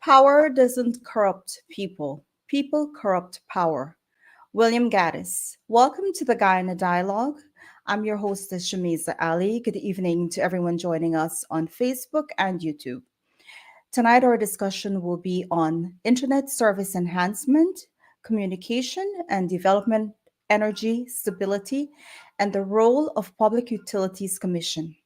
Power doesn't corrupt people, people corrupt power. William Gaddis, welcome to the Guyana Dialogue. I'm your hostess, Shamiza Ali. Good evening to everyone joining us on Facebook and YouTube. Tonight, our discussion will be on Internet service enhancement, communication and development, energy stability, and the role of Public Utilities Commission.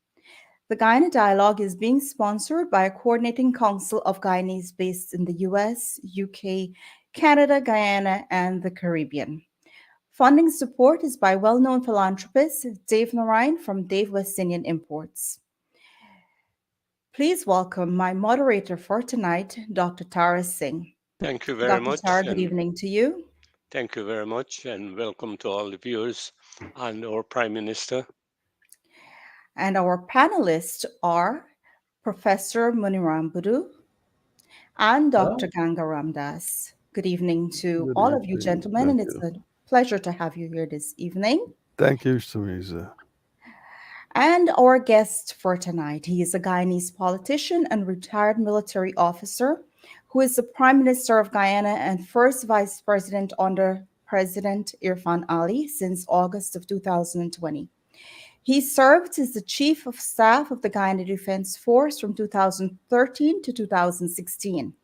The Guyana Dialogue is being sponsored by a coordinating council of Guyanese based in the US, UK, Canada, Guyana, and the Caribbean. Funding support is by well known philanthropist Dave Narine from Dave West Indian Imports. Please welcome my moderator for tonight, Dr. Tara Singh. Thank you very Dr. much, Tara, good and evening to you. thank you very much, and welcome to all the viewers and our Prime Minister. And our panelists are Professor Muniram Budu and Dr. Hello. Ganga Ramdas. Good evening to Good all of you evening. gentlemen, Thank and it's you. a pleasure to have you here this evening. Thank you, Samiza. And our guest for tonight, he is a Guyanese politician and retired military officer who is the Prime Minister of Guyana and first Vice President under President Irfan Ali since August of 2020. He served as the Chief of Staff of the Guyana Defense Force from 2013 to 2016.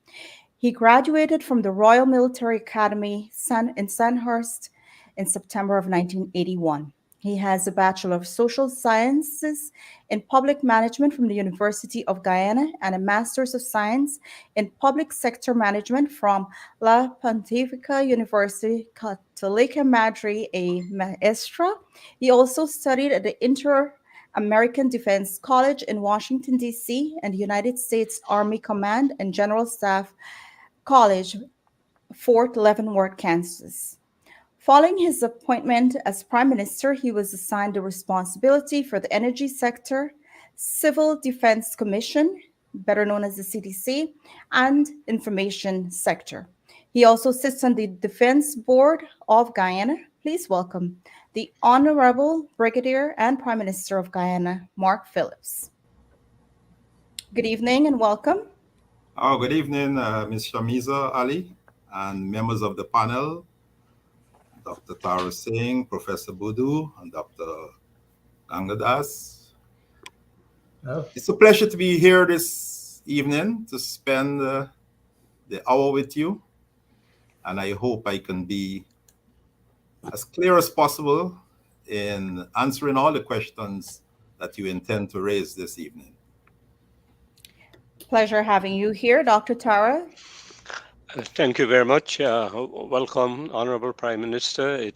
He graduated from the Royal Military Academy in Sandhurst in September of 1981. He has a Bachelor of Social Sciences in Public Management from the University of Guyana and a Master's of Science in Public Sector Management from La Pontificia University Católica Madre y Maestra. He also studied at the Inter-American Defense College in Washington, D.C. and the United States Army Command and General Staff College, Fort Leavenworth, Kansas. Following his appointment as Prime Minister, he was assigned the responsibility for the energy sector, Civil Defense Commission, better known as the CDC, and information sector. He also sits on the Defense Board of Guyana. Please welcome the Honorable Brigadier and Prime Minister of Guyana, Mark Phillips. Good evening and welcome. Good evening, Ms. Shamiza Ali and members of the panel, Dr. Tara Singh, Professor Budu, and Dr. Gangadas. Oh. It's a pleasure to be here this evening to spend the hour with you, and I hope I can be as clear as possible in answering all the questions that you intend to raise this evening. Pleasure having you here, Dr. Tara. Thank you very much. Welcome, Honorable Prime Minister.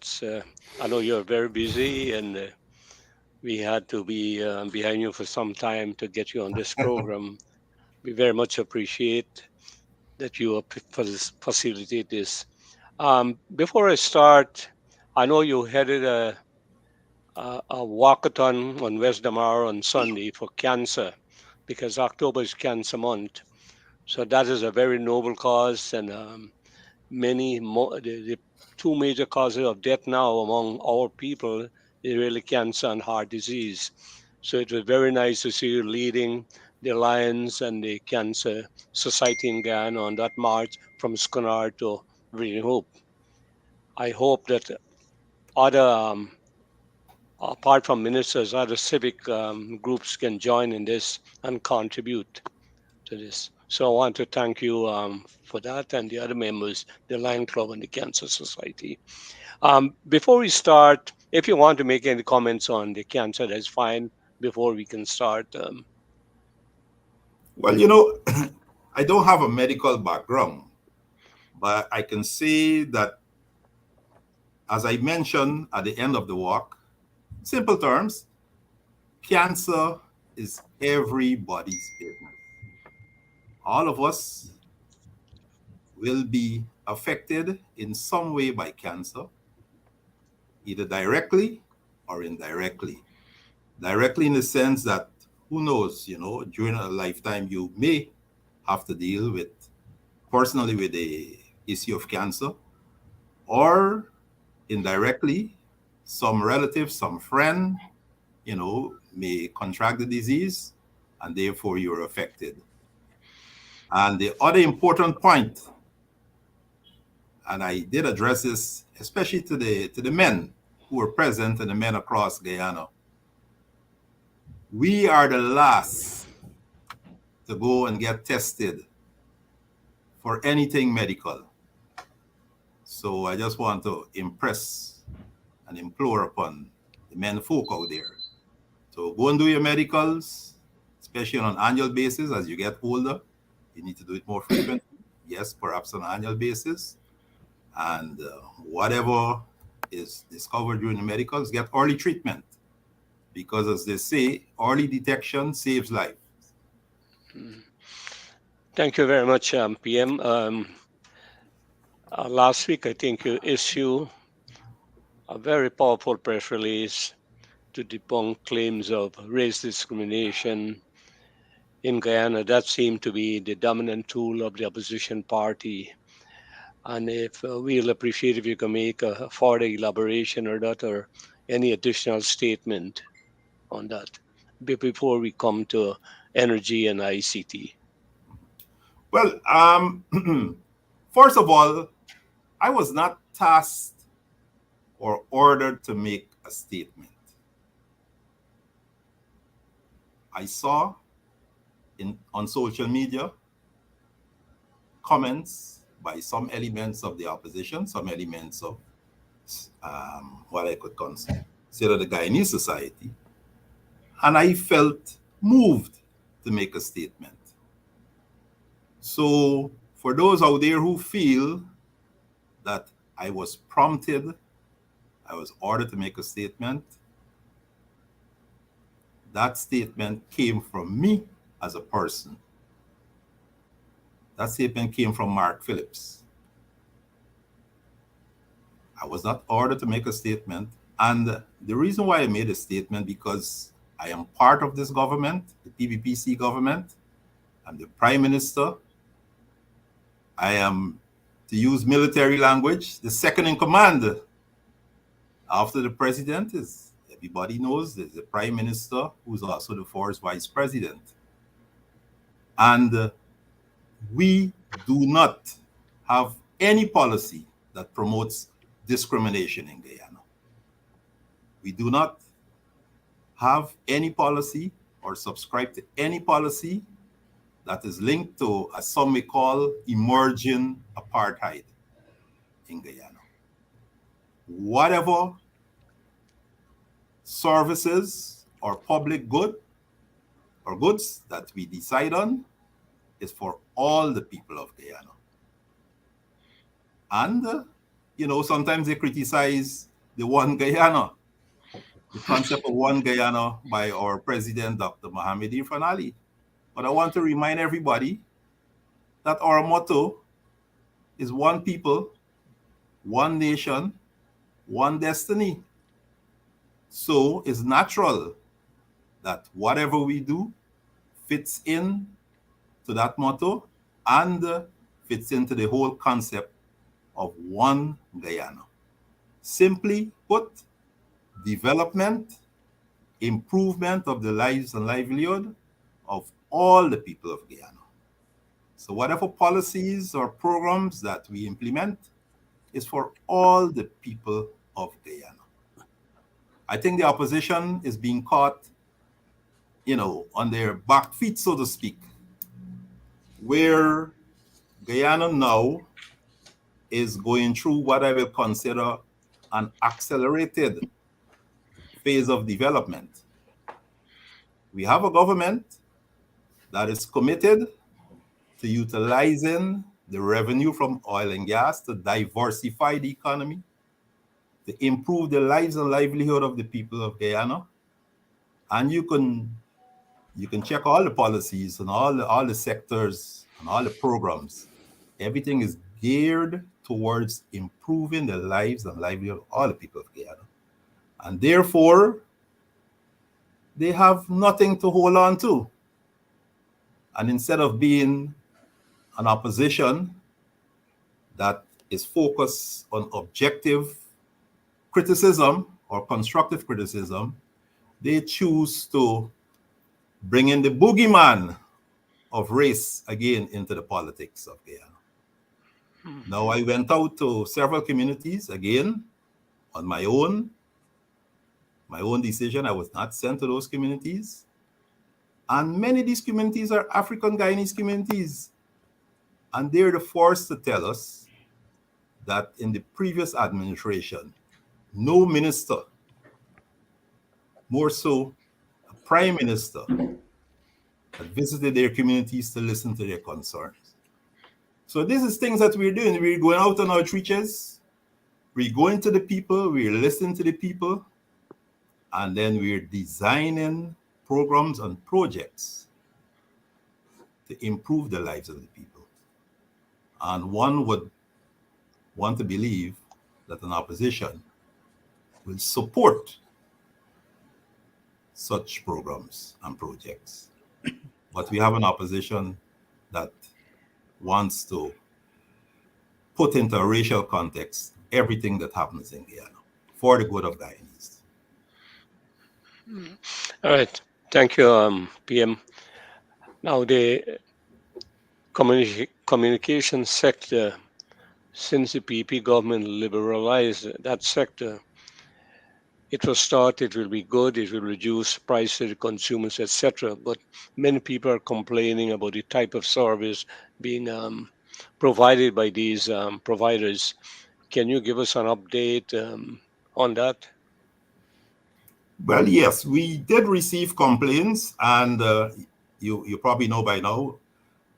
I know you're very busy, and we had to be behind you for some time to get you on this program. We very much appreciate that you facilitate this. Before I start, I know you headed a walkathon on West Damar on Sunday for cancer, because October is Cancer Month. So that is a very noble cause, and the two major causes of death now among our people is really cancer and heart disease. So it was very nice to see you leading the Alliance and the Cancer Society in Guyana on that march from Sconar to Bringing Hope. I hope that other apart from ministers, other civic groups can join in this and contribute to this. So I want to thank you for that, and the other members, the Lion Club and the Cancer Society. Before we start, if you want to make any comments on the cancer, that's fine before we can start. Well, I don't have a medical background, but I can say that, as I mentioned at the end of the walk, simple terms, cancer is everybody's business. All of us will be affected in some way by cancer, either directly or indirectly. Directly in the sense that, who knows, during a lifetime you may have to deal personally with the issue of cancer, or indirectly, some relative, some friend, may contract the disease, and therefore you're affected. And the other important point, and I did address this, especially to the men who were present and the men across Guyana. We are the last to go and get tested for anything medical. So I just want to impress and implore upon the men folk out there. So go and do your medicals, especially on an annual basis. As you get older, you need to do it more frequently. Yes, perhaps on an annual basis. And whatever is discovered during the medicals, get early treatment. Because as they say, early detection saves life. Thank you very much, PM. Last week, I think you issued a very powerful press release to debunk claims of race discrimination in Guyana. That seemed to be the dominant tool of the opposition party. And if we'll appreciate if you can make a further elaboration or that, or any additional statement on that before we come to energy and ICT. Well, first of all, I was not tasked or ordered to make a statement. I saw on social media comments by some elements of the opposition, some elements of what I could consider the Guyanese society, and I felt moved to make a statement. So for those out there who feel that I was prompted, I was ordered to make a statement, that statement came from me as a person. That statement came from Mark Phillips. I was not ordered to make a statement. And the reason why I made a statement, because I am part of this government, the PPPC government. I'm the Prime Minister. I am, to use military language, the second in command. After the president, is everybody knows, there's the Prime Minister, who's also the first Vice President. And we do not have any policy that promotes discrimination in Guyana. We do not have any policy or subscribe to any policy that is linked to, as some may call, emerging apartheid in Guyana. Whatever services or public good or goods that we decide on is for all the people of Guyana. And, sometimes they criticize the one Guyana, the concept of one Guyana by our president, Dr. Mohamed Irfan Ali. But I want to remind everybody that our motto is one people, one nation, one destiny. So it's natural that whatever we do fits in to that motto and fits into the whole concept of one Guyana. Simply put, development, improvement of the lives and livelihood of all the people of Guyana. So whatever policies or programs that we implement is for all the people of Guyana. I think the opposition is being caught, on their back feet, so to speak, where Guyana now is going through what I will consider an accelerated phase of development. We have a government that is committed to utilizing the revenue from oil and gas to diversify the economy, to improve the lives and livelihood of the people of Guyana. And you can check all the policies and all the sectors and all the programs. Everything is geared towards improving the lives and livelihood of all the people of Guyana. And therefore, they have nothing to hold on to. And instead of being an opposition that is focused on objective criticism or constructive criticism, they choose to bring in the boogeyman of race again into the politics of Guyana. Now, I went out to several communities again on my own decision. I was not sent to those communities. And many of these communities are African Guyanese communities. And they're the first to tell us that in the previous administration, no minister, more so a prime minister, had visited their communities to listen to their concerns. So this is things that we're doing. We're going out on outreaches, we're going to the people, we're listening to the people, and then we're designing programs and projects to improve the lives of the people. And one would want to believe that an opposition will support such programs and projects. But we have an opposition that wants to put into a racial context everything that happens in Guyana for the good of Guyanese. All right. Thank you, PM. Now, the communication sector, since the PP government liberalized that sector, it was thought it will be good, it will reduce price to the consumers, etc. But many people are complaining about the type of service being provided by these providers. Can you give us an update on that? Well, yes, we did receive complaints, and you probably know by now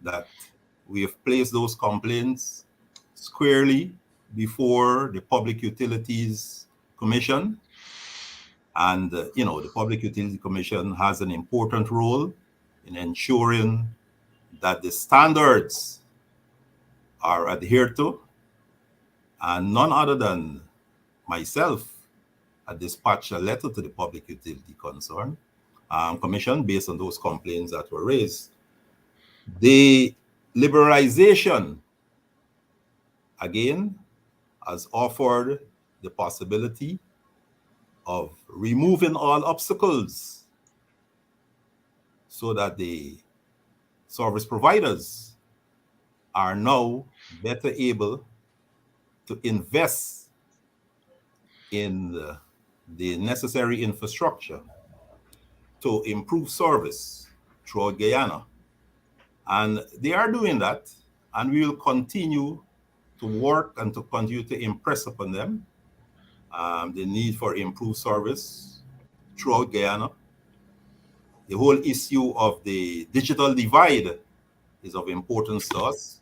that we have placed those complaints squarely before the Public Utilities Commission. And, the Public Utility Commission has an important role in ensuring that the standards are adhered to. And none other than myself had dispatched a letter to the Public Utility Commission based on those complaints that were raised. The liberalization, again, has offered the possibility of removing all obstacles so that the service providers are now better able to invest in the necessary infrastructure to improve service throughout Guyana. And they are doing that, and we will continue to work and to continue to impress upon them the need for improved service throughout Guyana. The whole issue of the digital divide is of importance to us.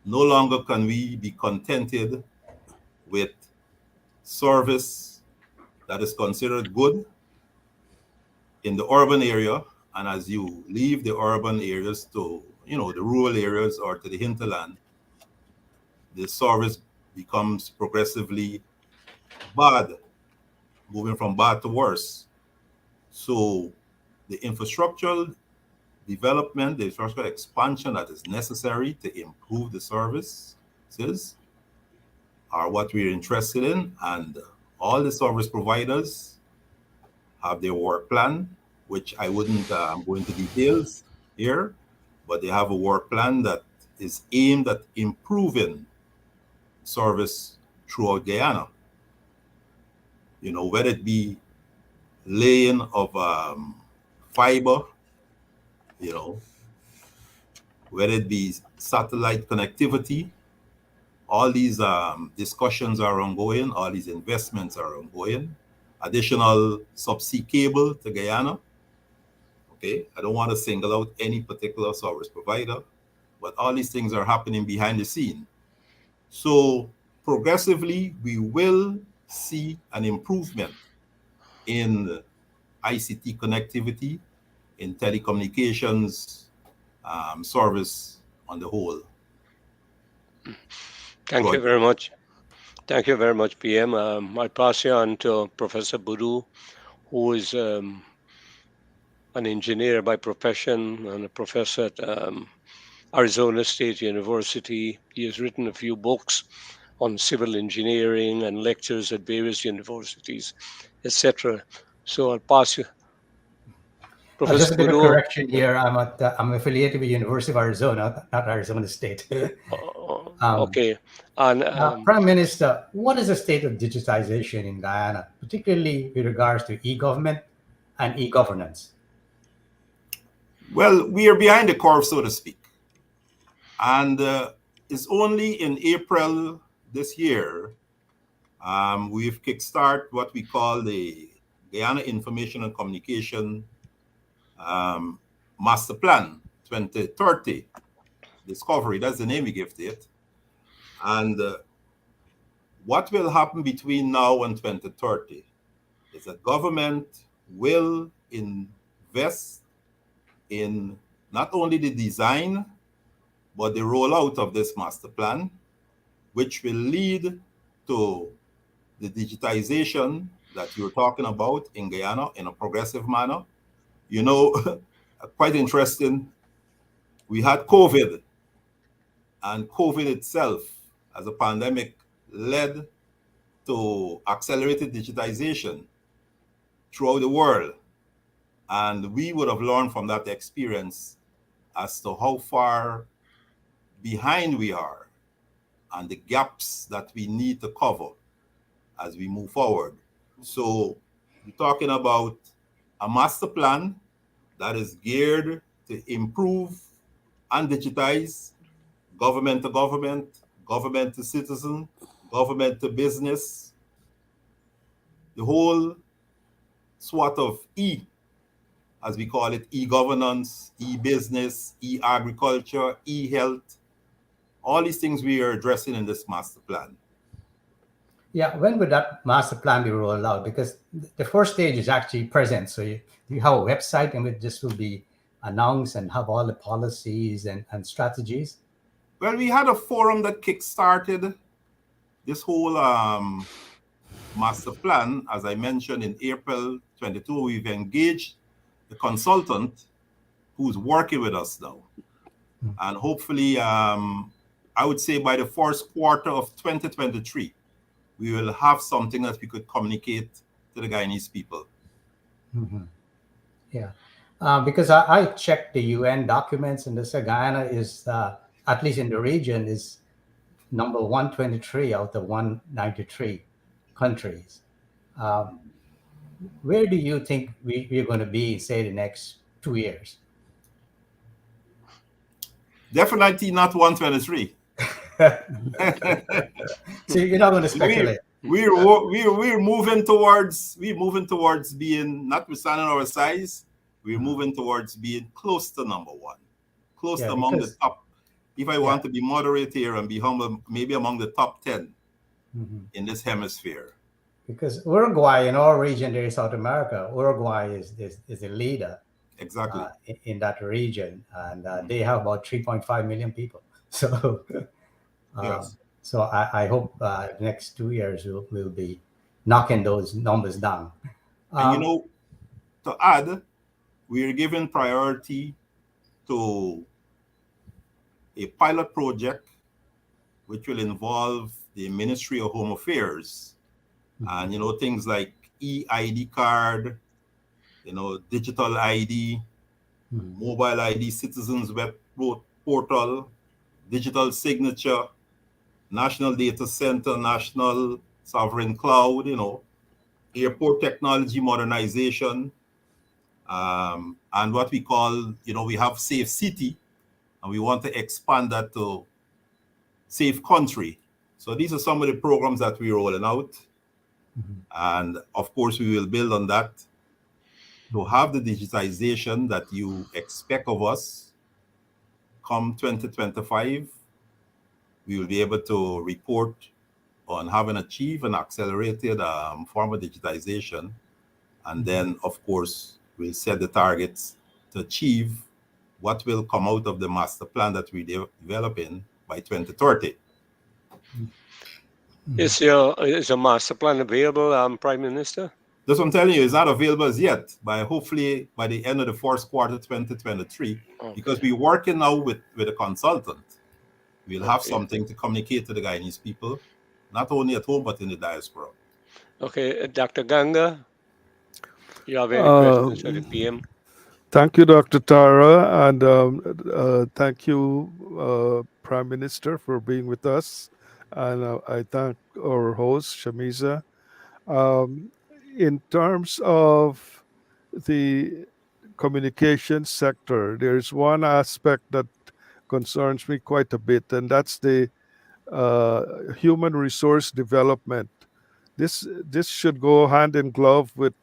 No longer can we be contented with service that is considered good in the urban area, and as you leave the urban areas to the rural areas or to the hinterland, the service becomes progressively bad, moving from bad to worse. So the infrastructural development, the infrastructural expansion that is necessary to improve the services are what we're interested in, and all the service providers have their work plan, which I wouldn't go into details here, but they have a work plan that is aimed at improving service throughout Guyana. Whether it be laying of fiber, whether it be satellite connectivity, all these discussions are ongoing, all these investments are ongoing. Additional subsea cable to Guyana. Okay, I don't want to single out any particular service provider, but all these things are happening behind the scene. So progressively, we will see an improvement in ICT connectivity, in telecommunications service on the whole. Thank you very much. Thank you very much, PM. I pass you on to Professor Boudou, who is an engineer by profession and a professor at Arizona State University. He has written a few books on civil engineering and lectures at various universities, etc. So I'll pass you. Professor Just a bit of Gudo, correction here. I'm affiliated with University of Arizona, not Arizona State. okay. And Prime Minister, what is the state of digitization in Guyana, particularly with regards to e-government and e-governance? Well, we are behind the curve, so to speak. And it's only in April this year we've kickstart what we call the Guyana Information and Communication Master Plan 2030 Discovery. That's the name we give to it. And what will happen between now and 2030 is that government will invest in not only the design, but the rollout of this master plan, which will lead to the digitization that you're talking about in Guyana in a progressive manner. You know, quite interesting, we had COVID, and COVID itself as a pandemic led to accelerated digitization throughout the world. And we would have learned from that experience as to how far behind we are and the gaps that we need to cover as we move forward. So you're talking about a master plan that is geared to improve and digitize government to government, government to citizen, government to business, the whole swath of as we call it, e-governance, e-business, e-agriculture, e-health, all these things we are addressing in this master plan. Yeah, when would that master plan be rolled out? Because the first stage is actually present. So you have a website in which this will be announced and have all the policies and strategies. Well, we had a forum that kick-started this whole master plan. As I mentioned, in April 22, we've engaged the consultant who's working with us now. And hopefully, I would say by the first quarter of 2023, we will have something that we could communicate to the Guyanese people. Mm-hmm. Yeah, because I checked the UN documents, and they say Guyana is, at least in the region, is number 123 out of 193 countries. Where do you think we're going to be, say, the next 2 years? Definitely not 123. So you're not going to speculate. We're moving towards being, notwithstanding our size, we're moving towards being close to number one, close to among the top. If I want to be moderate here and be humble, maybe among the top 10 in this hemisphere. Because Uruguay, in our region there in South America, Uruguay is the leader. Exactly. In that region, and they have about 3.5 million people. So, yes. So I hope the next 2 years we'll be knocking those numbers down. And to add, we are giving priority to a pilot project which will involve the Ministry of Home Affairs, and things like e-ID card, digital ID, mobile ID, citizens web portal, digital signature, national data center, national sovereign cloud, airport technology modernization, and what we call, we have Safe City, and we want to expand that to Safe Country. So these are some of the programs that we're rolling out. And of course, we will build on that to have the digitization that you expect of us. Come 2025, we will be able to report on having achieved an accelerated form of digitization. And then, of course, we'll set the targets to achieve what will come out of the master plan that we're developing by 2030. Is a master plan available, Prime Minister? That's what I'm telling you, it's not available as yet, but hopefully by the end of the first quarter 2023, because we're working now with a consultant. We'll have something to communicate to the Guyanese people, not only at home, but in the diaspora. Okay, Dr. Ganga, you have any questions for the PM? Thank you, Dr. Tara, and thank you, Prime Minister, for being with us. And I thank our host, Shamiza. Um, in terms of the communication sector, there's one aspect that concerns me quite a bit, and that's the human resource development. This should go hand in glove with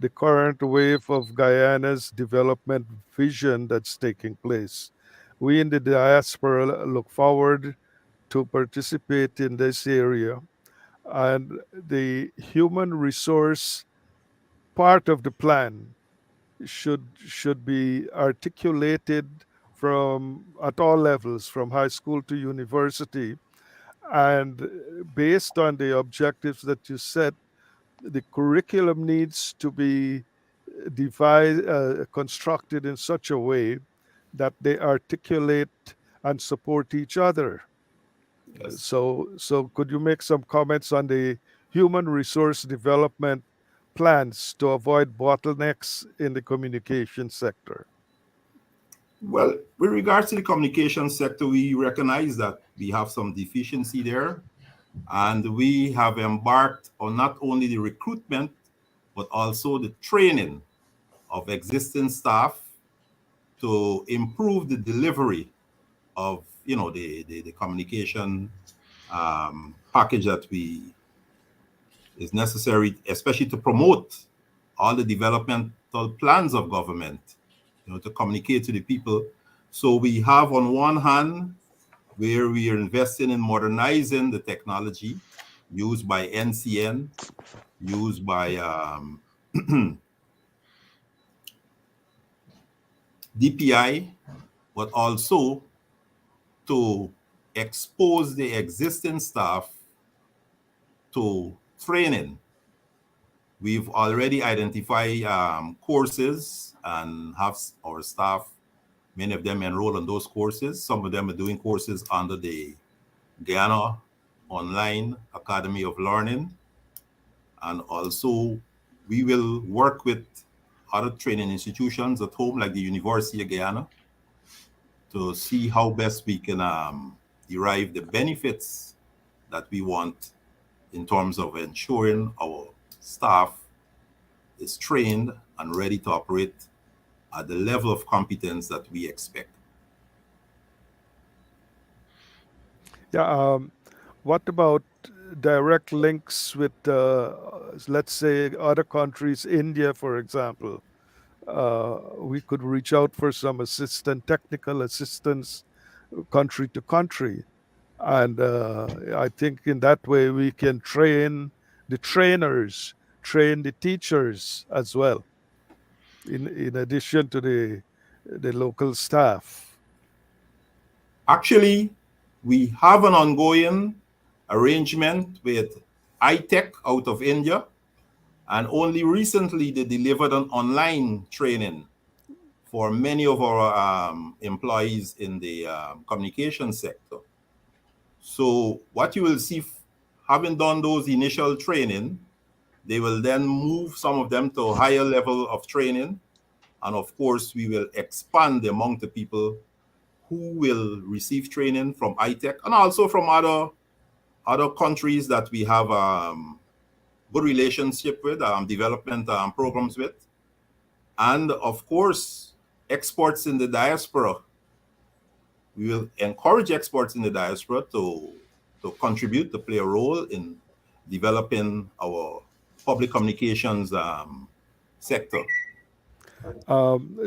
the current wave of Guyana's development vision that's taking place. We in the diaspora look forward to participate in this area, and the human resource part of the plan should be articulated from at all levels, from high school to university, and based on the objectives that you set, the curriculum needs to be devised, constructed in such a way that they articulate and support each other. Yes. So could you make some comments on the human resource development plans to avoid bottlenecks in the communication sector? Well, with regards to the communication sector, we recognize that we have some deficiency there, and we have embarked on not only the recruitment but also the training of existing staff to improve the delivery of the communication package that we is necessary, especially to promote all the developmental plans of government, to communicate to the people. So we have on one hand where we are investing in modernizing the technology used by NCN, used by DPI, but also to expose the existing staff to training. We've already identified courses and have our staff, many of them enroll in those courses. Some of them are doing courses under the Guyana Online Academy of Learning. And also, we will work with other training institutions at home, like the University of Guyana, to see how best we can derive the benefits that we want in terms of ensuring our staff is trained and ready to operate at the level of competence that we expect. Yeah. What about direct links with, let's say, other countries, India, for example? We could reach out for some technical assistance, country to country. And I think in that way we can train the trainers, train the teachers as well, in addition to the local staff. Actually, we have an ongoing arrangement with iTech out of India, and only recently they delivered an online training for many of our employees in the communication sector. So what you will see, having done those initial training, they will then move some of them to a higher level of training. And of course, we will expand the amount of people who will receive training from iTech and also from other countries that we have good relationship with, development programs with. And of course, exports in the diaspora. We will encourage exports in the diaspora to contribute, to play a role in developing our public communications sector.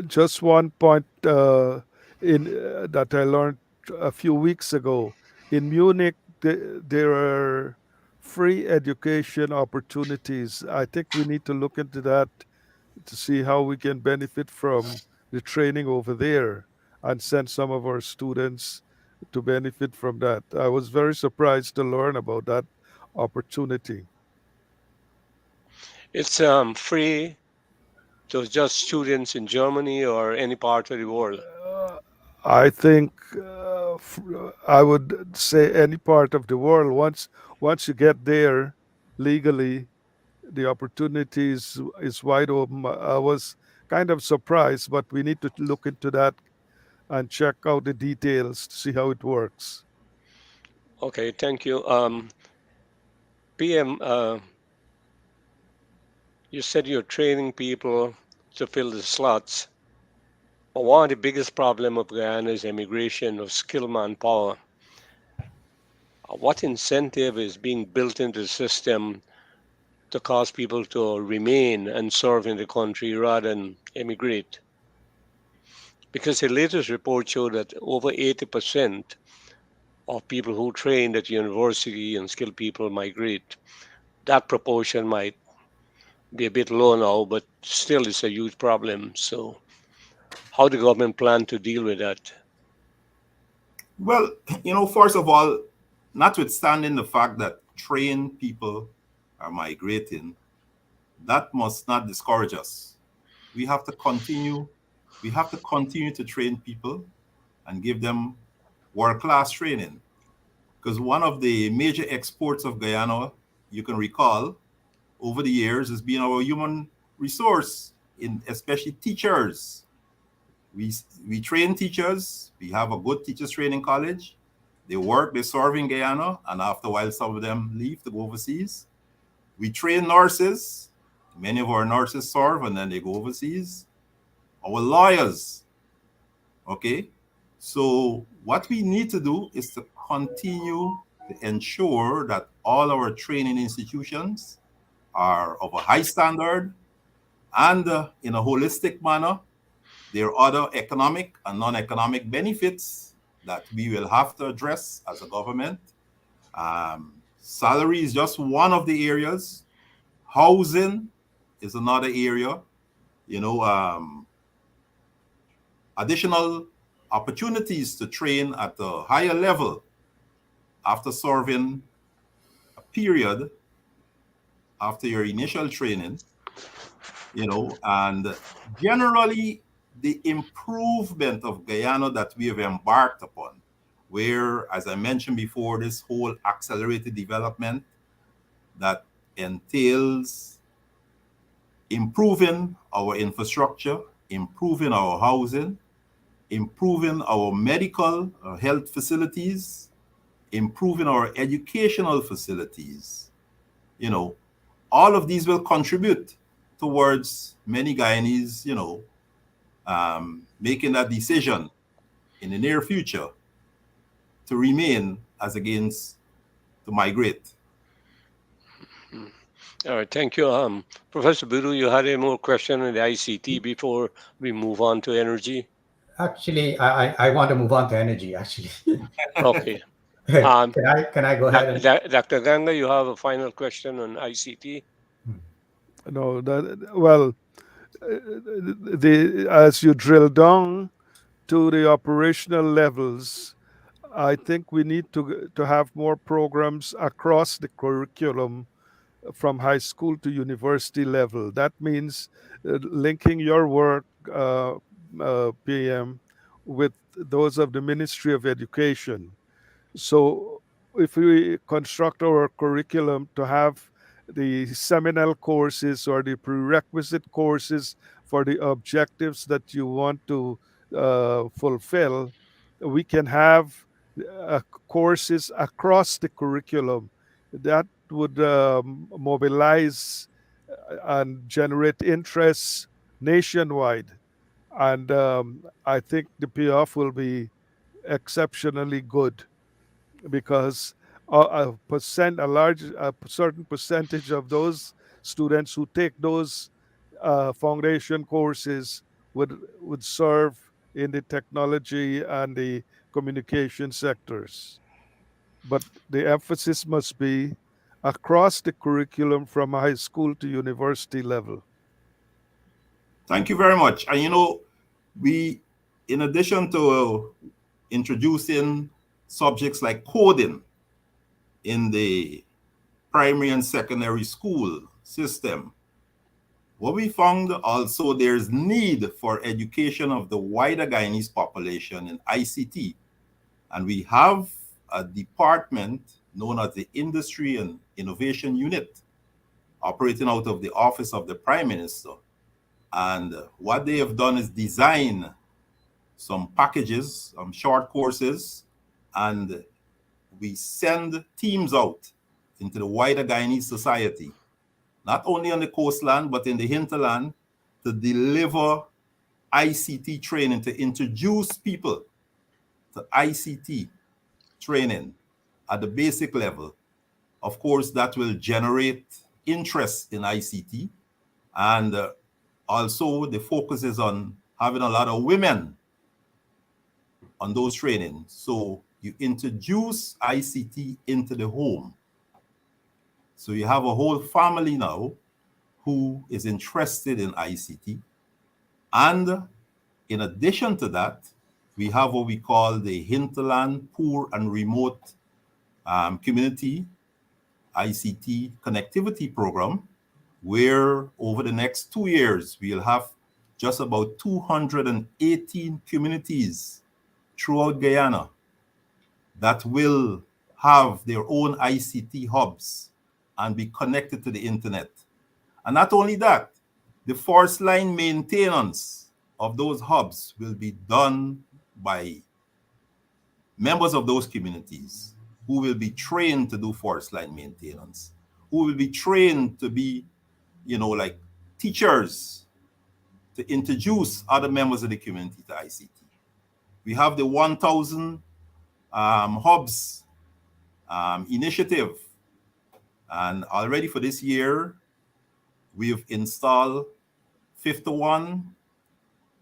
Just one point in that I learned a few weeks ago. In Munich, there are free education opportunities. I think we need to look into that to see how we can benefit from the training over there and send some of our students to benefit from that. I was very surprised to learn about that opportunity. It's free to just students in Germany or any part of the world. I think I would say any part of the world. Once you get there legally, the opportunities is wide open. I was kind of surprised, but we need to look into that and check out the details to see how it works. Okay, thank you. PM, you said you're training people to fill the slots. But one of the biggest problem of Guyana is immigration of skilled manpower. What incentive is being built into the system to cause people to remain and serve in the country rather than emigrate? Because the latest report showed that over 80% of people who trained at university and skilled people migrate. That proportion might be a bit low now, but still it's a huge problem. So how the government plan to deal with that? Well, first of all, notwithstanding the fact that trained people are migrating, that must not discourage us. We have to continue. We have to continue to train people and give them world-class training. Because one of the major exports of Guyana, you can recall, over the years has been our human resource, in especially teachers. We train teachers. We have a good teachers training college. They work, they serve in Guyana, and after a while, some of them leave to go overseas. We train nurses. Many of our nurses serve and then they go overseas. Our lawyers, okay? So what we need to do is to continue to ensure that all our training institutions are of a high standard and in a holistic manner. There are other economic and non-economic benefits that we will have to address as a government. Salary is just one of the areas. Housing is another area. Additional opportunities to train at a higher level after serving a period after your initial training, and generally the improvement of Guyana that we have embarked upon, where, as I mentioned before, this whole accelerated development that entails improving our infrastructure, improving our housing, improving our medical health facilities, improving our educational facilities. All of these will contribute towards many Guyanese, making that decision in the near future to remain as against to migrate. All right, thank you. Professor Buru, you had a more question on the ICT before we move on to energy? Actually, I want to move on to energy, actually. Okay. Can I go ahead and Dr. Ganga, you have a final question on ICT? No, well, as you drill down to the operational levels, I think we need to have more programs across the curriculum from high school to university level. That means linking your work, PM, with those of the Ministry of Education. So if we construct our curriculum to have the seminal courses or the prerequisite courses for the objectives that you want to fulfill, we can have courses across the curriculum that would mobilize and generate interest nationwide. And I think the payoff will be exceptionally good because a certain percentage of those students who take those foundation courses would serve in the technology and the communication sectors. But the emphasis must be across the curriculum from high school to university level. Thank you very much. And we, in addition to introducing subjects like coding in the primary and secondary school system, what we found also, there's need for education of the wider Guyanese population in ICT. And we have a department known as the Industry and Innovation Unit operating out of the Office of the Prime Minister. And what they have done is design some packages, short courses, and we send teams out into the wider Guyanese society, not only on the coastland, but in the hinterland, to deliver ICT training, to introduce people to ICT training at the basic level. Of course, that will generate interest in ICT. And also, the focus is on having a lot of women on those trainings. So you introduce ICT into the home. So you have a whole family now who is interested in ICT. And in addition to that, we have what we call the Hinterland Poor and Remote Community ICT Connectivity Program, where over the next 2 years, we'll have just about 218 communities throughout Guyana that will have their own ICT hubs and be connected to the internet. And not only that, the force line maintenance of those hubs will be done by members of those communities who will be trained to do force line maintenance, who will be trained to be, like teachers to introduce other members of the community to ICT. We have the 1,000 hubs initiative. And already for this year, we've installed 51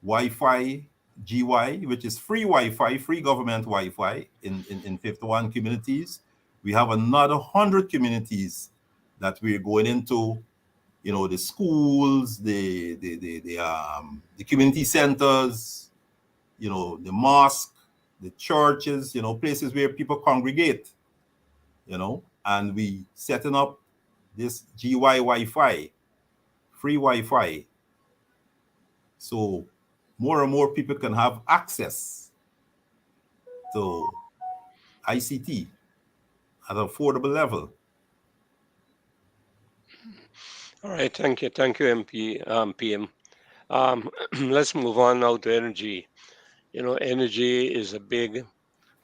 Wi-Fi GY, which is free Wi-Fi, free government Wi-Fi in 51 communities. We have another 100 communities that we're going into, the schools, the community centers, the mosque, the churches, places where people congregate, and we setting up this GY Wi-Fi, free Wi-Fi. So more and more people can have access to ICT at an affordable level. All right, thank you, MP, PM. Let's move on now to energy. Energy is a big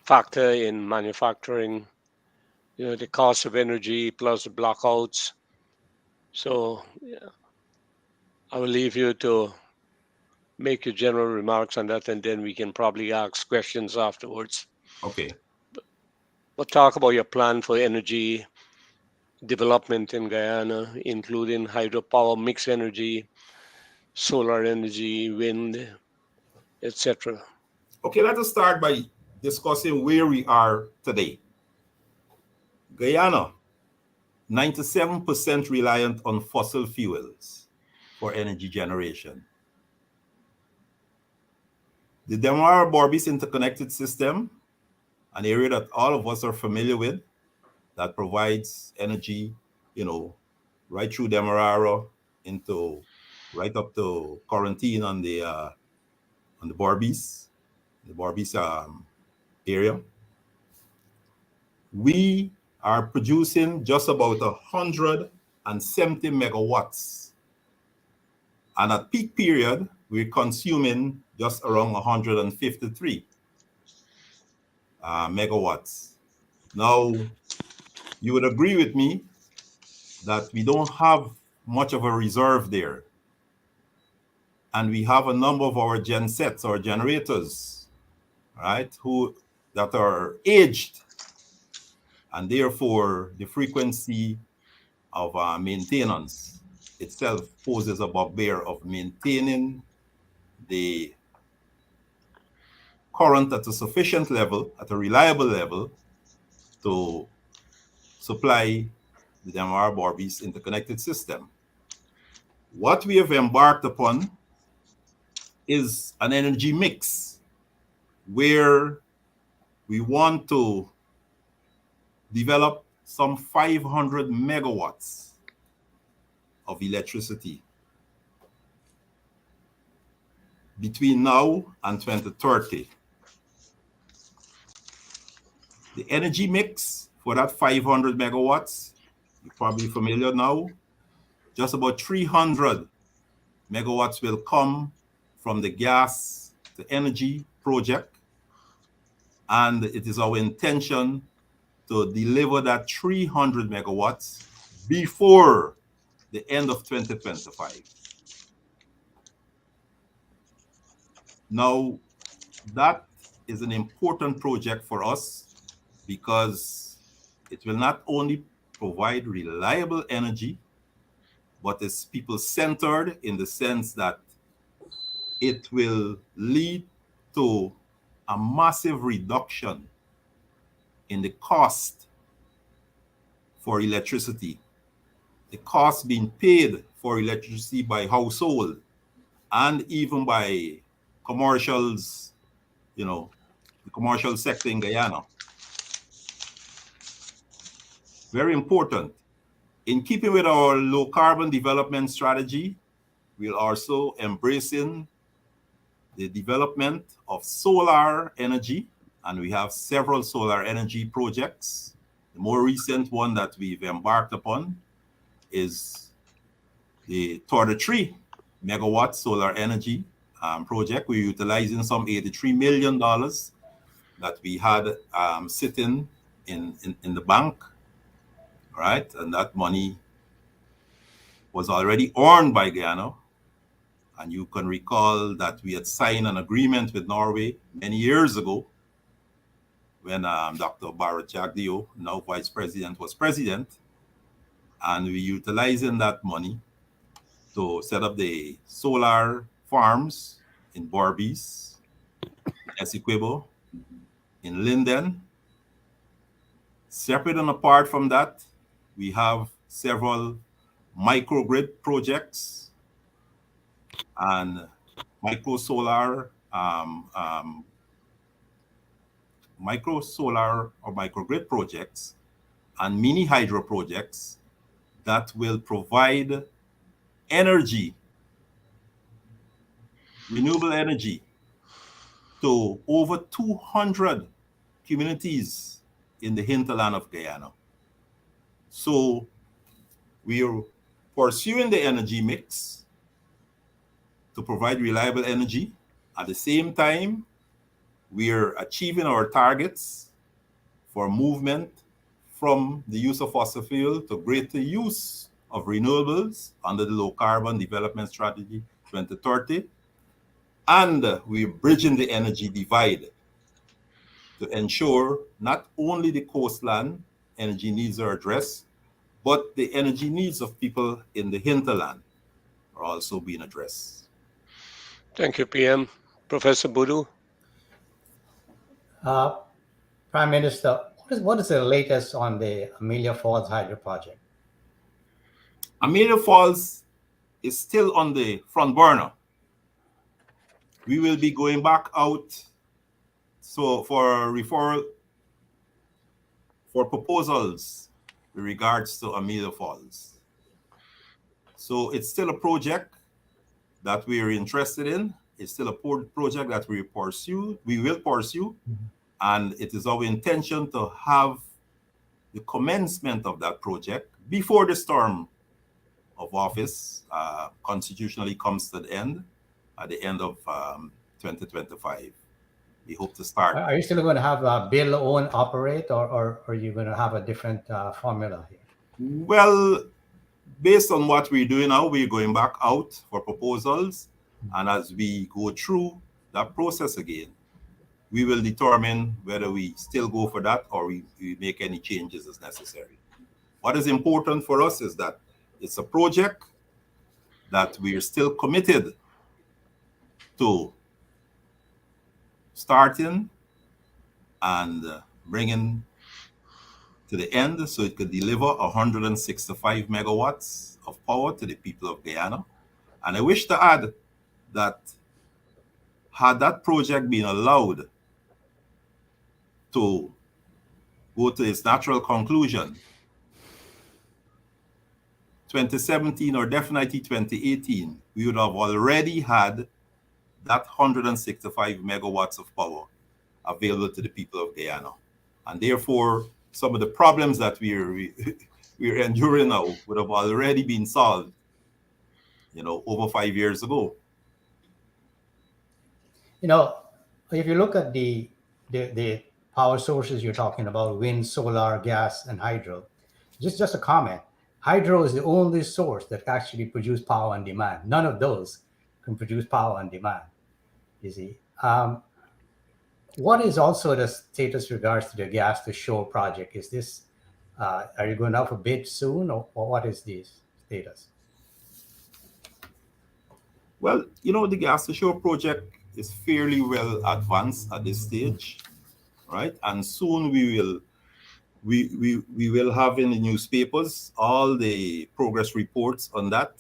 factor in manufacturing. The cost of energy plus the blackouts. So I will leave you to make your general remarks on that, and then we can probably ask questions afterwards. Okay. But talk about your plan for energy development in Guyana, including hydropower, mixed energy, solar energy, wind, etc. Okay, let us start by discussing where we are today. Guyana, 97% reliant on fossil fuels for energy generation. The Demerara-Berbice interconnected system, an area that all of us are familiar with, that provides energy, right through Demerara into right up to Quarantine on the Berbice, area. We are producing just about 170 megawatts. And at peak period, we're consuming just around 153 megawatts. Now, you would agree with me that we don't have much of a reserve there. And we have a number of our gensets or generators, right, that are aged. And therefore, the frequency of maintenance itself poses a bugbear of maintaining the current at a sufficient level, at a reliable level, to supply the Demerara-Berbice interconnected system. What we have embarked upon is an energy mix where we want to develop some 500 megawatts of electricity between now and 2030. The energy mix for that 500 megawatts, you're probably familiar now, just about 300 megawatts will come from the gas to energy project, and it is our intention to deliver that 300 megawatts before the end of 2025. Now, that is an important project for us because it will not only provide reliable energy, but it's people-centered in the sense that it will lead to a massive reduction in the cost for electricity, the cost being paid for electricity by household and even by commercials, the commercial sector in Guyana. Very important. In keeping with our low carbon development strategy, we're also embracing the development of solar energy, and we have several solar energy projects. The more recent one that we've embarked upon is the 33 megawatt solar energy project. We're utilizing some $83 million that we had sitting in the bank, right? And that money was already earned by Guyana. And you can recall that we had signed an agreement with Norway many years ago when Dr. Barrett Jagdeo, now vice president, was president. And we utilizing that money to set up the solar farms in Berbice, Essequibo, in Linden. Separate and apart from that, we have several microgrid projects and micro solar or microgrid projects and mini hydro projects that will provide energy, renewable energy, to over 200 communities in the hinterland of Guyana. So we are pursuing the energy mix to provide reliable energy. At the same time, we are achieving our targets for movement from the use of fossil fuel to greater use of renewables under the Low Carbon Development Strategy 2030. And we're bridging the energy divide to ensure not only the coastland energy needs are addressed, but the energy needs of people in the hinterland are also being addressed. Thank you, PM. Professor Boodoo? Prime Minister, what is the latest on the Amelia Falls Hydro Project? Amelia Falls is still on the front burner. We will be going back out for referral for proposals with regards to Amelia Falls. So it's still a project that we are interested in. It's still a project that we will pursue, and it is our intention to have the commencement of that project before the term of office constitutionally comes to the end at the end of 2025. We hope to start. Are you still going to have a build, own, operate, or are you going to have a different formula here? Well, based on what we're doing now, we're going back out for proposals. And as we go through that process again, we will determine whether we still go for that or we make any changes as necessary. What is important for us is that it's a project that we are still committed to starting and bringing to the end so it could deliver 165 megawatts of power to the people of Guyana. And I wish to add that had that project been allowed to go to its natural conclusion, 2017 or definitely 2018, we would have already had that 165 megawatts of power available to the people of Guyana. And therefore, some of the problems that we're enduring now would have already been solved, over 5 years ago. You know, if you look at the power sources you're talking about, wind, solar, gas, and hydro, just a comment. Hydro is the only source that actually produce power on demand. None of those can produce power on demand. You see, what is also the status regards to the gas to shore project? Is this are you going out for bid soon, or what is the status? Well, the gas to shore project is fairly well advanced at this stage, right? And soon we will have in the newspapers all the progress reports on that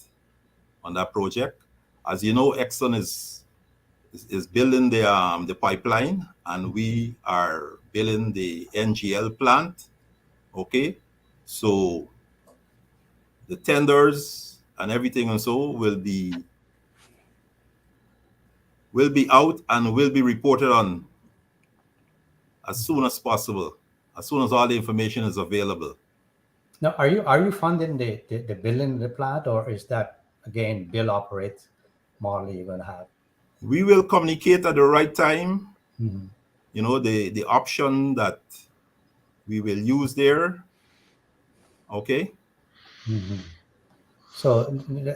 project. As you know, Exxon is building the pipeline, and we are building the NGL plant. Okay, so the tenders and everything and so will be out and will be reported on as soon as possible, as soon as all the information is available. Now, are you funding the building of the plant, or is that again bill operates model you're going to have? We will communicate at the right time, Mhm. the option that we will use there. Okay. Mhm. So you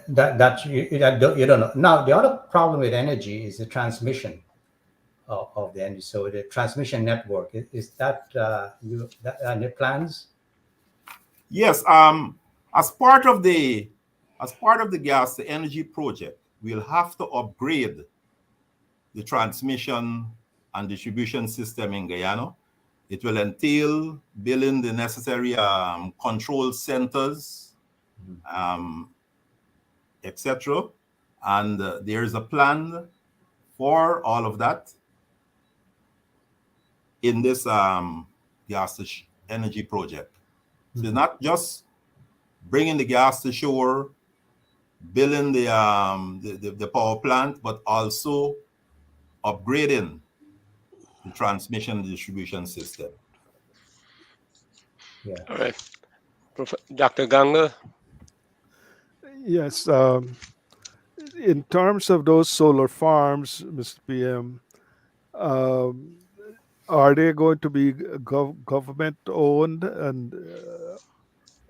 don't know. Now, the other problem with energy is the transmission of the energy. So the transmission network is that any plans? Yes. As part of the gas to energy project, we'll have to upgrade the transmission and distribution system in Guyana. It will entail building the necessary control centers, um, etc. And there is a plan for all of that in this gas to energy project. So it's not just bringing the gas to shore, building the power plant, but also upgrading the transmission and distribution system. Yeah. All right. Dr. Ganga? Yes. In terms of those solar farms, Mr. PM, um, are they going to be government owned and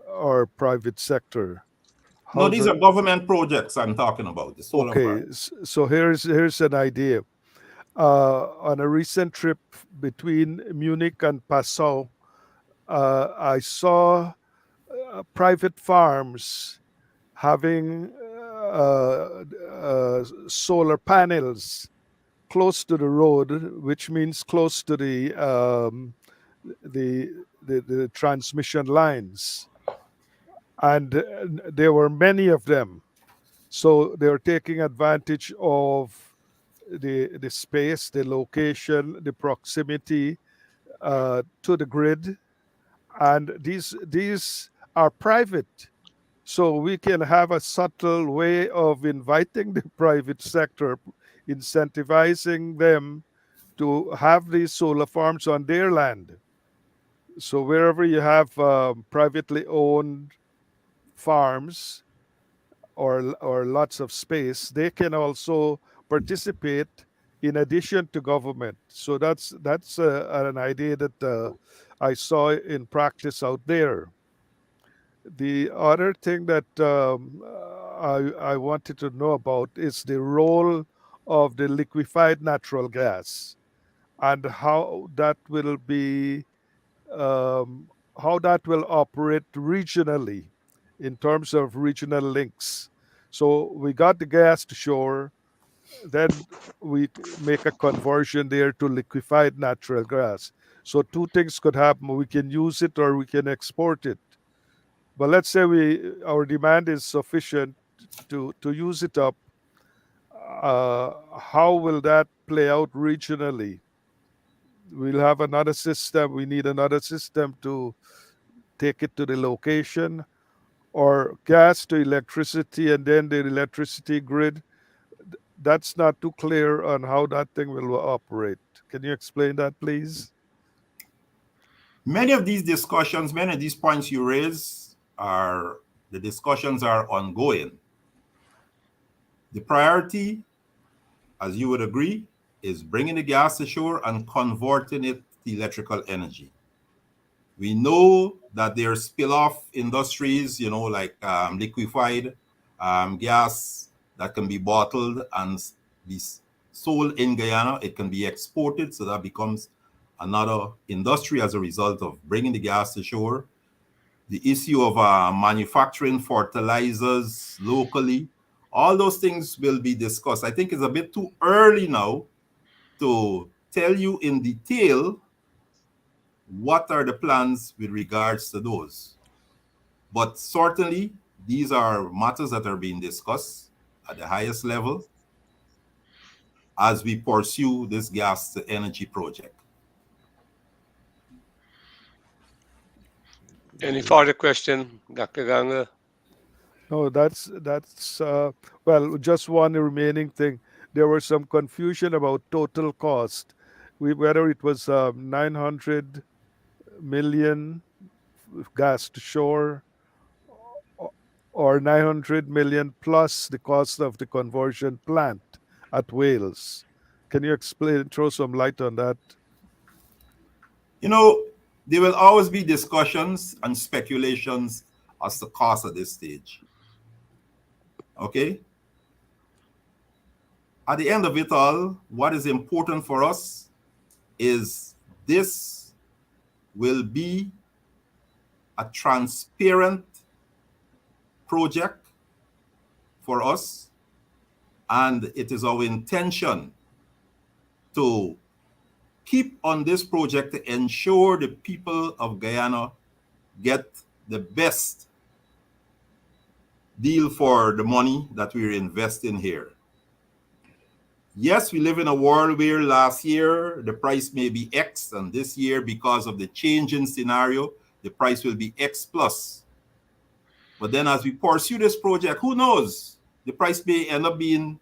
or private sector? No, How's these it? are government projects I'm talking about, the solar Okay, farm. so here's an idea. On a recent trip between Munich and Passau, I saw private farms having solar panels close to the road, which means close to the transmission lines, and there were many of them. So they were taking advantage of the space, the location, the proximity to the grid, and these are private. So we can have a subtle way of inviting the private sector, incentivizing them to have these solar farms on their land. So wherever you have privately owned farms or lots of space, they can also participate in addition to government. So that's an idea that I saw in practice out there. The other thing that I wanted to know about is the role of the liquefied natural gas and um, how that will operate regionally in terms of regional links. So we got the gas to shore, then we make a conversion there to liquefied natural gas. So two things could happen: we can use it or we can export it. But let's say our demand is sufficient to use it up. How will that play out regionally? We'll have another system. We need another system to take it to the location, or gas to electricity and then the electricity grid. That's not too clear on how that thing will operate. Can you explain that, please? Many of these discussions, many of these points you raise the discussions are ongoing. The priority, as you would agree, is bringing the gas to shore and converting it to electrical energy. We know that there are spill-off industries, like liquefied gas that can be bottled and be sold in Guyana. It can be exported, so that becomes another industry as a result of bringing the gas to shore. The issue of manufacturing fertilizers locally, all those things will be discussed. I think it's a bit too early now to tell you in detail what are the plans with regards to those. But certainly, these are matters that are being discussed at the highest level as we pursue this gas to energy project. Any further question, Dr. Ganga? No, that's well, just one remaining thing. There was some confusion about total cost. Whether it was 900 million gas to shore o- or 900 million plus the cost of the conversion plant at Wales. Can you explain, throw some light on that? There will always be discussions and speculations as to cost at this stage. Okay? At the end of it all, what is important for us is this will be a transparent project for us, and it is our intention to keep on this project to ensure the people of Guyana get the best deal for the money that we're investing here. Yes, we live in a world where last year the price may be X, and this year, because of the change in scenario, the price will be X plus. But then as we pursue this project, who knows? The price may end up being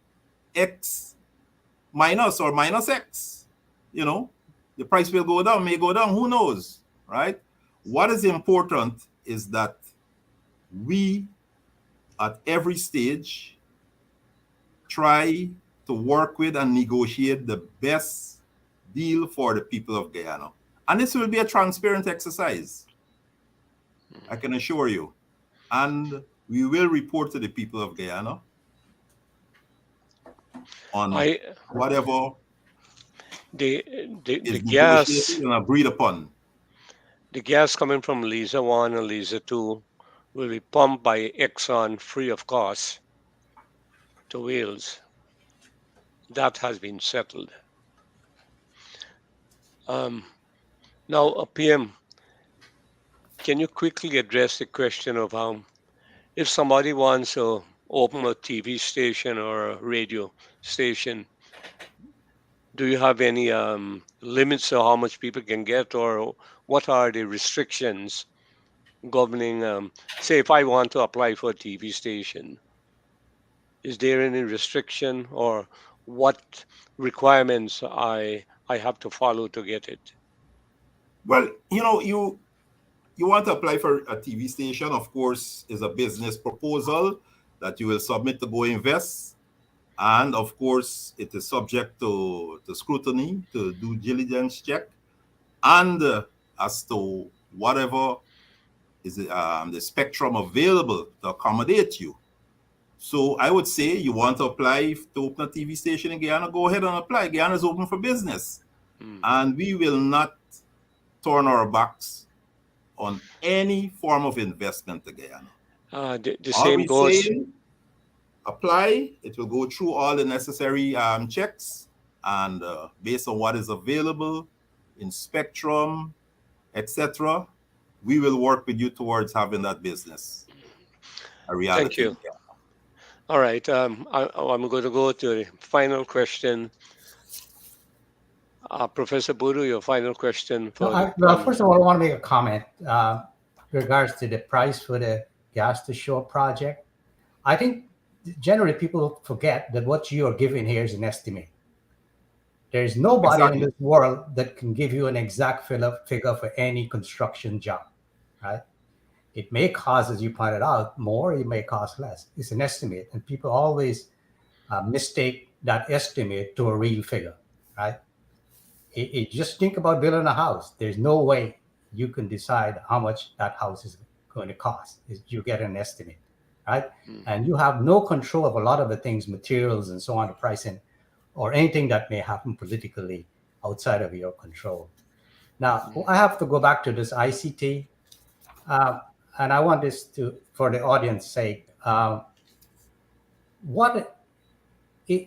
X minus or minus X. The price will go down, may go down, who knows, right? What is important is that we, at every stage, try to work with and negotiate the best deal for the people of Guyana. And this will be a transparent exercise, I can assure you. And we will report to the people of Guyana on whatever the is gas negotiated and agreed upon. the gas coming from Liza 1 and Liza 2 will be pumped by Exxon free of cost to Wales. That has been settled. Now, PM, can you quickly address the question of if somebody wants to open a TV station or a radio station, do you have any limits to how much people can get, or what are the restrictions governing? Say, if I want to apply for a TV station, is there any restriction, or what requirements I have to follow to get it? Well, you want to apply for a TV station, of course, is a business proposal that you will submit to Go Invest. And of course, it is subject to scrutiny, to due diligence check, and as to whatever is the spectrum available to accommodate you. So I would say you want to apply to open a TV station in Guyana, go ahead and apply. Guyana is open for business. And we will not turn our backs on any form of investment to Guyana. The All same we goes. saying, apply. It will go through all the necessary checks, and based on what is available in spectrum, etc., we will work with you towards having that business a reality. Thank you. All right. I'm going to go to the final question. Professor Buru, your final question for First of all, I want to make a comment regards to the price for the gas to shore project. I think generally people forget that what you are giving here is an estimate. There is nobody in this world that can give you an exact figure for any construction job, right? It may cost, as you pointed out, more, it may cost less. It's an estimate. And people always mistake that estimate to a real figure, right? Just think about building a house. There's no way you can decide how much that house is going to cost. You get an estimate, right? And you have no control of a lot of the things, materials and so on, the pricing, or anything that may happen politically outside of your control. Now, I have to go back to this ICT, and I want this to, for the audience sake, what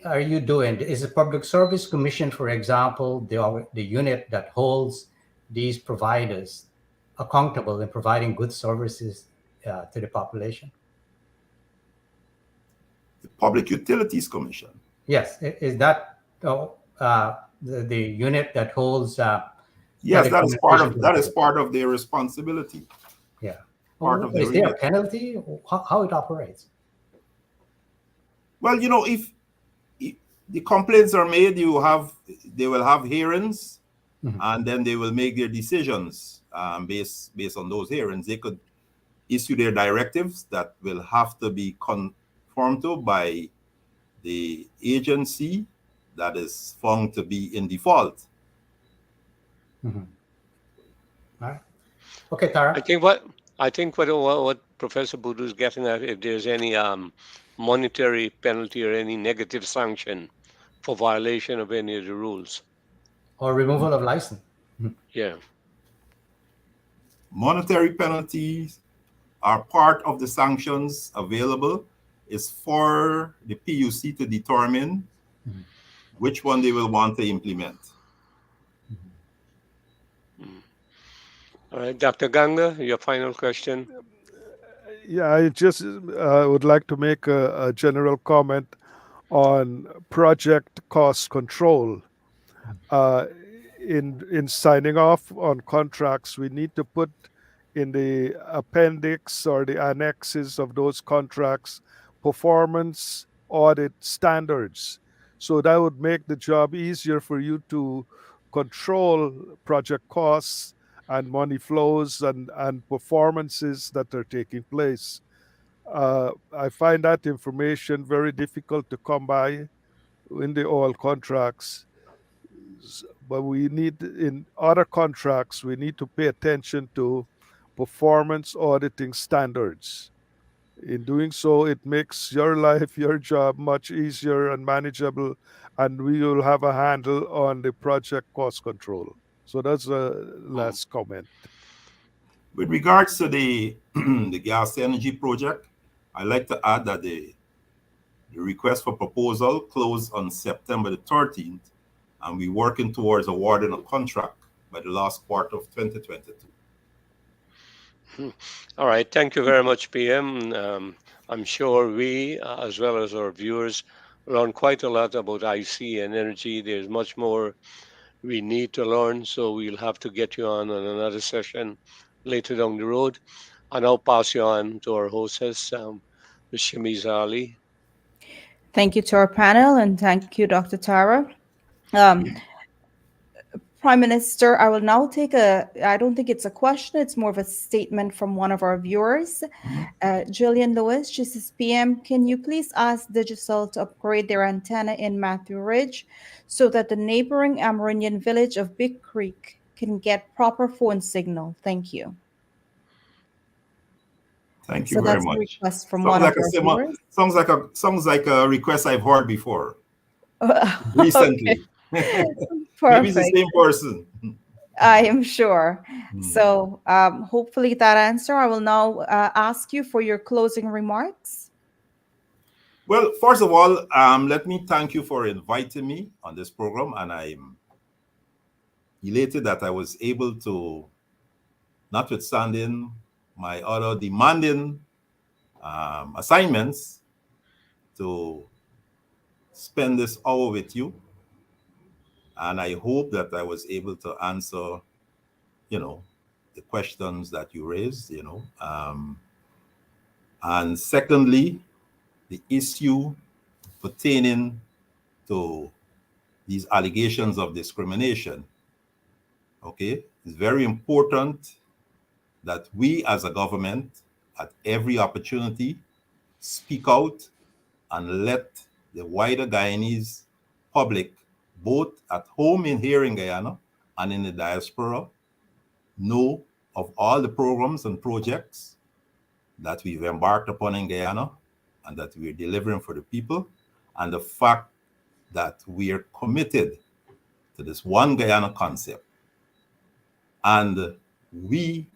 are you doing? Is the Public Service Commission, for example, the unit that holds these providers accountable in providing good services to the population? The Public Utilities Commission. Yes, is that the unit that holds? Yes, that is telecommunication part of their responsibility. Yeah. Part of their Is there a remit. penalty? How it operates? Well, if the complaints are made, they will have hearings, and then they will make their decisions based on those hearings. They could issue their directives that will have to be conformed to by the agency that is found to be in default. All right. Okay, Tara. I think what Professor Boodoo is getting at, if there's any monetary penalty or any negative sanction for violation of any of the rules. Or removal of license. Yeah. Monetary penalties are part of the sanctions available. Is for the PUC to determine which one they will want to implement. All right, Dr. Ganga, your final question. Yeah, I just would like to make a general comment on project cost control. In signing off on contracts, we need to put in the appendix or the annexes of those contracts performance audit standards. So that would make the job easier for you to control project costs and money flows and performances that are taking place. I find that information very difficult to come by in the oil contracts. But we need, in other contracts, we need to pay attention to performance auditing standards. In doing so, it makes your life, your job much easier and manageable, and we will have a handle on the project cost control. So that's a last comment. With regards to the the gas energy project, I'd like to add that the request for proposal closed on September the 13th, and we're working towards awarding a contract by the last quarter of 2022. All right, thank you very much, PM. I'm sure we, as well as our viewers, learn quite a lot about IC and energy. There's much more we need to learn, so we'll have to get you on another session later down the road. And I'll pass you on to our hostess, Ms. Shamiza Ali. Thank you to our panel, and thank you, Dr. Tara. Prime Minister, I will now take I don't think it's a question, it's more of a statement from one of our viewers. Jillian Lewis, she says, PM, can you please ask Digicel to upgrade their antenna in Matthew Ridge so that the neighboring Amerindian village of Big Creek can get proper phone signal? Thank you. Thank you So very that's much. a request from one of our viewers. Sounds like a request I've heard before recently. Maybe it's the Perfect. same person. I am sure. So hopefully that answer. I will now ask you for your closing remarks. Well, first of all, let me thank you for inviting me on this program, and I'm elated that I was able to, notwithstanding my other demanding assignments, to spend this hour with you. And I hope that I was able to answer, the questions that you raised, and secondly, the issue pertaining to these allegations of discrimination. Okay, it's very important that we as a government, at every opportunity, speak out and let the wider Guyanese public, both at home here in Guyana and in the diaspora, know of all the programs and projects that we've embarked upon in Guyana and that we're delivering for the people, and the fact that we are committed to this one Guyana concept. And we,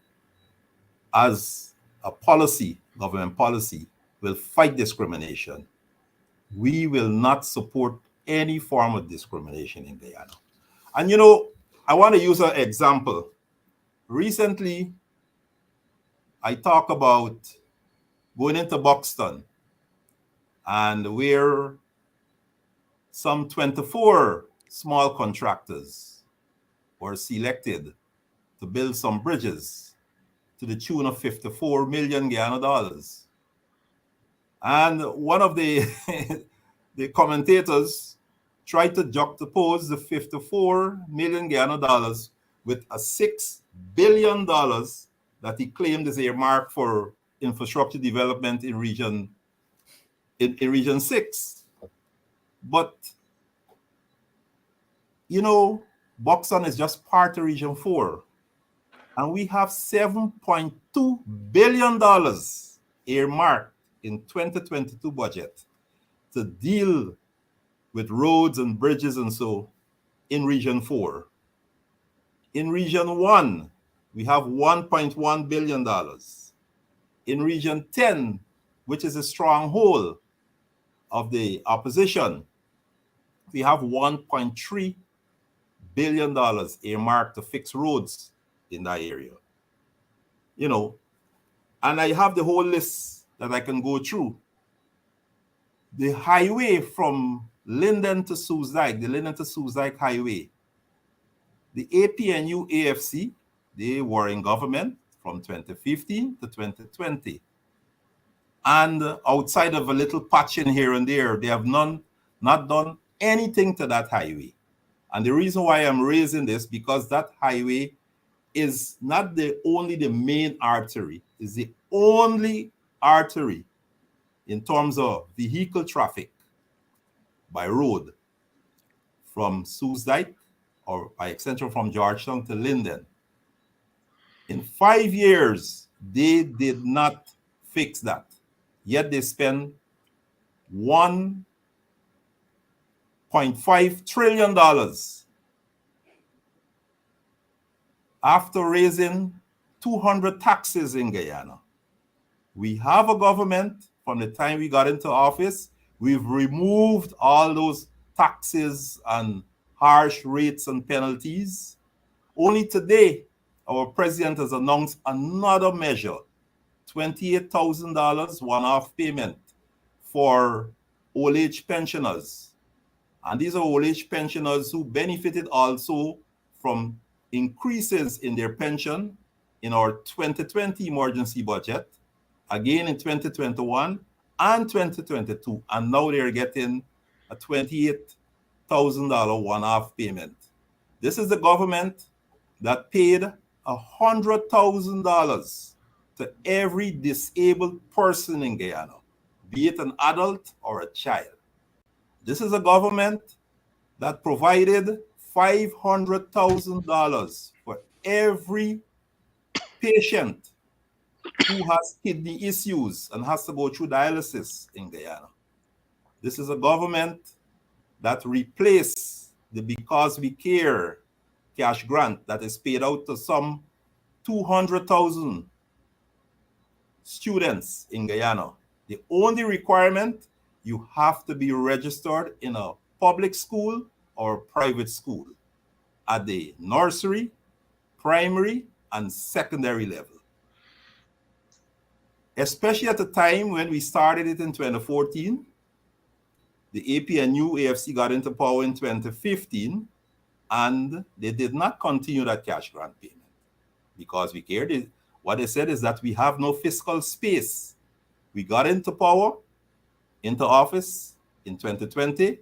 as a policy, government policy, will fight discrimination. We will not support any form of discrimination in Guyana. And I want to use an example. Recently, I talk about going into Buxton, and where some 24 small contractors were selected to build some bridges to the tune of 54 million Guyana dollars. And one of the the commentators tried to juxtapose the 54 million Guyana dollars with a $6 billion that he claimed is earmarked for infrastructure development in region 6. But Buxton is just part of region 4. And we have $7.2 billion earmarked in 2022 budget to deal with roads and bridges and so in region 4. In region 1, we have $1.1 billion. In region 10, which is a stronghold of the opposition, we have $1.3 billion earmarked to fix roads in that area. And I have the whole list that I can go through. The highway from Linden to Suzdijk, the Linden to Suzdijk highway, the APNU AFC, they were in government from 2015 to 2020. And outside of a little patching here and there, they have not done anything to that highway. And the reason why I'm raising this, because that highway is not only the main artery, is the only artery in terms of vehicle traffic by road from Suzdijk, or by extension from Georgetown to Linden. In 5 years, they did not fix that. Yet they spent $1.5 trillion after raising 200 taxes in Guyana. We have a government, from the time we got into office, we've removed all those taxes and harsh rates and penalties. Only today, our president has announced another measure, $28,000 one-off payment for old age pensioners. And these are old age pensioners who benefited also from increases in their pension in our 2020 emergency budget, again in 2021 and 2022, and now they're getting a $28,000 one-off payment. This is the government that paid $100,000 to every disabled person in Guyana, be it an adult or a child. This is a government that provided $500,000 for every patient who has kidney issues and has to go through dialysis in Guyana. This is a government that replaced the Because We Care cash grant that is paid out to some 200,000 students in Guyana. The only requirement, you have to be registered in a public school or private school at the nursery, primary, and secondary level. Especially at the time when we started it in 2014, the APNU AFC got into power in 2015, and they did not continue that cash grant payment because we cared. What they said is that we have no fiscal space. We got into power, into office in 2020,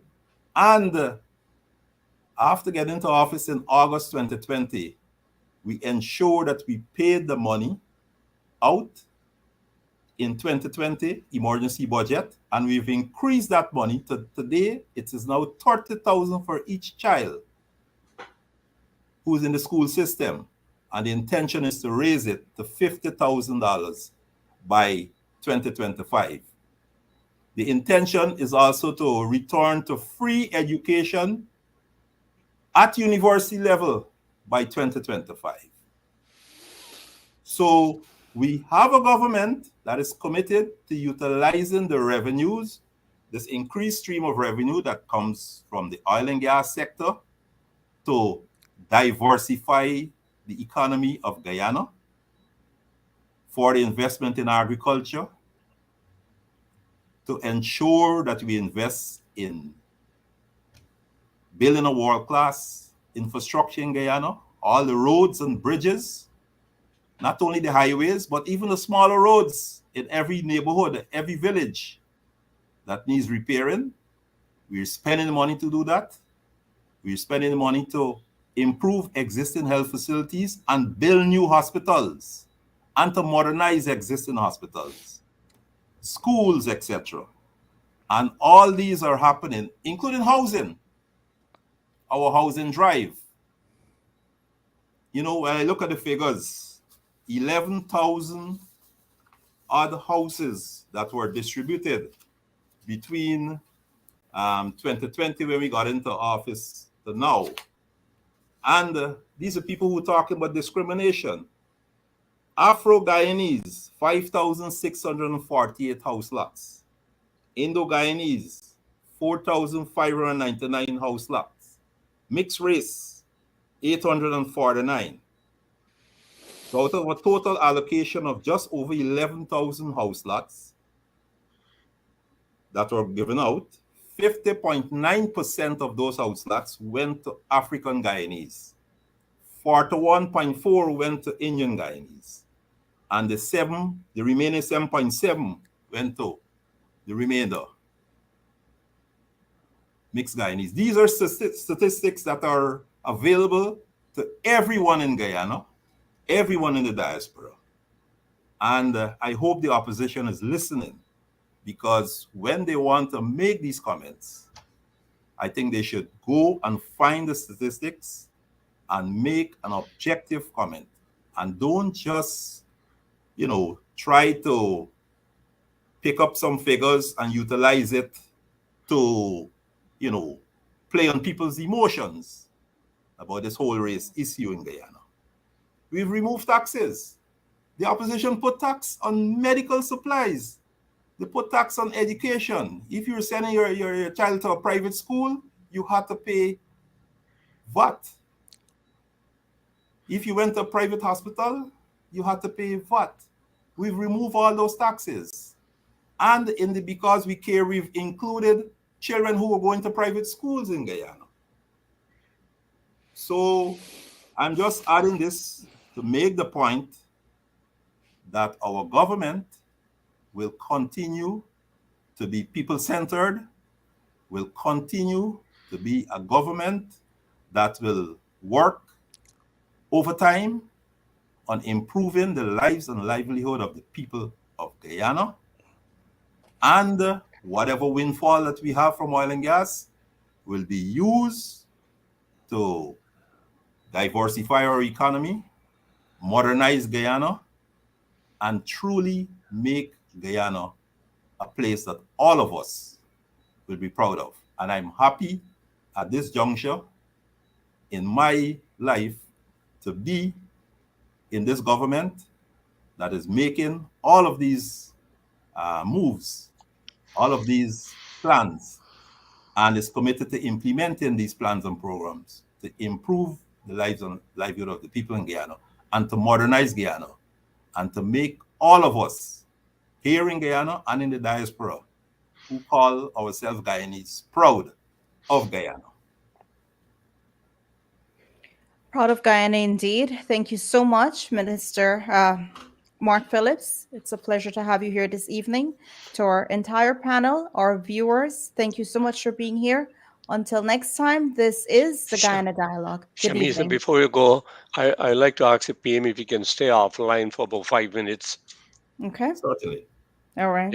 and after getting into office in August 2020, we ensured that we paid the money out in 2020 emergency budget, and we've increased that money to today. It is now 30,000 for each child who's in the school system, and the intention is to raise it to $50,000 by 2025. The intention is also to return to free education at university level by 2025. So we have a government that is committed to utilizing the revenues, this increased stream of revenue that comes from the oil and gas sector, to diversify the economy of Guyana, for the investment in agriculture, to ensure that we invest in building a world-class infrastructure in Guyana, all the roads and bridges, not only the highways, but even the smaller roads in every neighborhood, every village that needs repairing. We're spending the money to do that. We're spending the money to improve existing health facilities and build new hospitals and to modernize existing hospitals, schools, etc. And all these are happening, including housing, our housing drive. You know, when I look at the figures, 11,000 odd houses that were distributed between 2020 when we got into office to now. And these are people who are talking about discrimination. Afro-Guyanese, 5,648 house lots. Indo-Guyanese, 4,599 house lots. Mixed race, 849. So out of a total allocation of just over 11,000 house lots that were given out, 50.9% of those house lots went to African Guyanese. 41.4 went to Indian Guyanese. And the remaining 7.7 went to the remainder, mixed Guyanese. These are statistics that are available to everyone in Guyana, everyone in the diaspora. And I hope the opposition is listening, because when they want to make these comments, I think they should go and find the statistics and make an objective comment, and don't just, try to pick up some figures and utilize it to, play on people's emotions about this whole race issue in Guyana. We've removed taxes. The opposition put tax on medical supplies. They put tax on education. If you're sending your child to a private school, you had to pay VAT. If you went to a private hospital, you had to pay VAT. We've removed all those taxes. And because we care, we've included children who are going to private schools in Guyana. So I'm just adding this to make the point that our government will continue to be people-centered, will continue to be a government that will work overtime on improving the lives and livelihood of the people of Guyana. And whatever windfall that we have from oil and gas will be used to diversify our economy, modernize Guyana, and truly make Guyana a place that all of us will be proud of. And I'm happy at this juncture in my life to be in this government that is making all of these moves, all of these plans, and is committed to implementing these plans and programs to improve the lives and livelihood of the people in Guyana, and to modernize Guyana, and to make all of us here in Guyana and in the diaspora who call ourselves Guyanese proud of Guyana. Proud of Guyana indeed. Thank you so much, Minister Mark Phillips. It's a pleasure to have you here this evening. To our entire panel, our viewers, thank you so much for being here. Until next time, this is the Guyana Dialogue. Good Shamisa, evening. before you go, I'd like to ask the PM if you can stay offline for about 5 minutes. Okay. Certainly. All right.